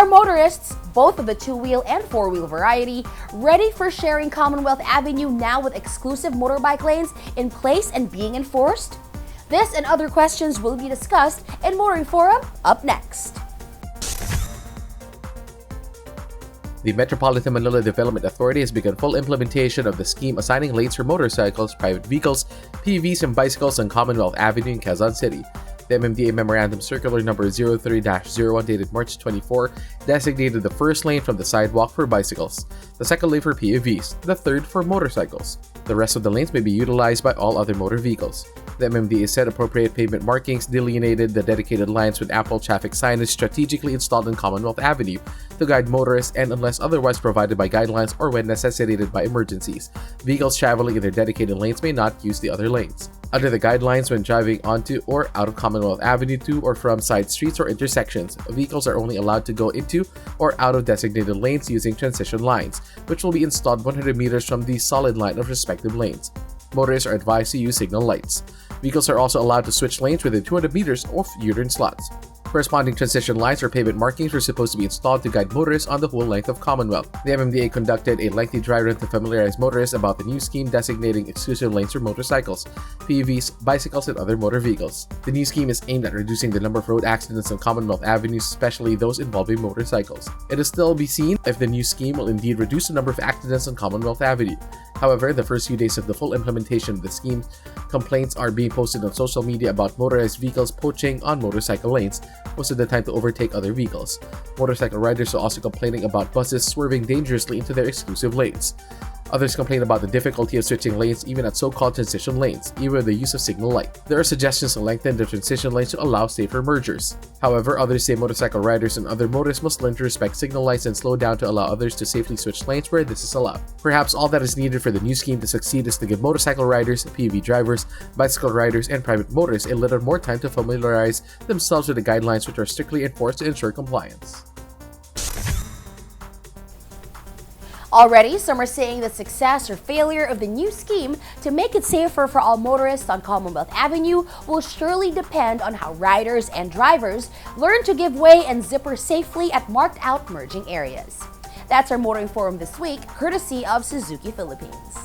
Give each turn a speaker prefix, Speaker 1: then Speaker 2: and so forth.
Speaker 1: Are motorists, both of the two-wheel and four-wheel variety, ready for sharing Commonwealth Avenue now with exclusive motorbike lanes in place and being enforced? This and other questions will be discussed in Motoring Forum up next.
Speaker 2: The Metropolitan Manila Development Authority has begun full implementation of the scheme assigning lanes for motorcycles, private vehicles, PUVs, and bicycles on Commonwealth Avenue in Quezon City. The MMDA Memorandum Circular Number 03-01 dated March 24 designated the first lane from the sidewalk for bicycles, the second lane for PUVs, the third for motorcycles. The rest of the lanes may be utilized by all other motor vehicles. The MMDA said appropriate pavement markings delineated the dedicated lines with ample traffic signage strategically installed on Commonwealth Avenue to guide motorists, and unless otherwise provided by guidelines or when necessitated by emergencies, vehicles traveling in their dedicated lanes may not use the other lanes. Under the guidelines, when driving onto or out of Commonwealth Avenue to or from side streets or intersections, vehicles are only allowed to go into or out of designated lanes using transition lines, which will be installed 100 meters from the solid line of respective lanes. Motorists are advised to use signal lights. Vehicles are also allowed to switch lanes within 200 meters of U-turn slots. Corresponding transition lines or pavement markings were supposed to be installed to guide motorists on the whole length of Commonwealth. The MMDA conducted a lengthy dry run to familiarize motorists about the new scheme designating exclusive lanes for motorcycles, PUVs, bicycles, and other motor vehicles. The new scheme is aimed at reducing the number of road accidents on Commonwealth Avenue, especially those involving motorcycles. It is still to be seen if the new scheme will indeed reduce the number of accidents on Commonwealth Avenue. However, the first few days of the full implementation of the scheme, complaints are being posted on social media about motorized vehicles poaching on motorcycle lanes, most of the time to overtake other vehicles. Motorcycle riders are also complaining about buses swerving dangerously into their exclusive lanes. Others complain about the difficulty of switching lanes even at so-called transition lanes, even with the use of signal light. There are suggestions to lengthen the transition lanes to allow safer mergers. However, others say motorcycle riders and other motorists must learn to respect signal lights and slow down to allow others to safely switch lanes where this is allowed. Perhaps all that is needed for the new scheme to succeed is to give motorcycle riders, PUV drivers, bicycle riders, and private motorists a little more time to familiarize themselves with the guidelines, which are strictly enforced to ensure compliance.
Speaker 1: Already, some are saying the success or failure of the new scheme to make it safer for all motorists on Commonwealth Avenue will surely depend on how riders and drivers learn to give way and zipper safely at marked out merging areas. That's our Motoring Forum this week, courtesy of Suzuki Philippines.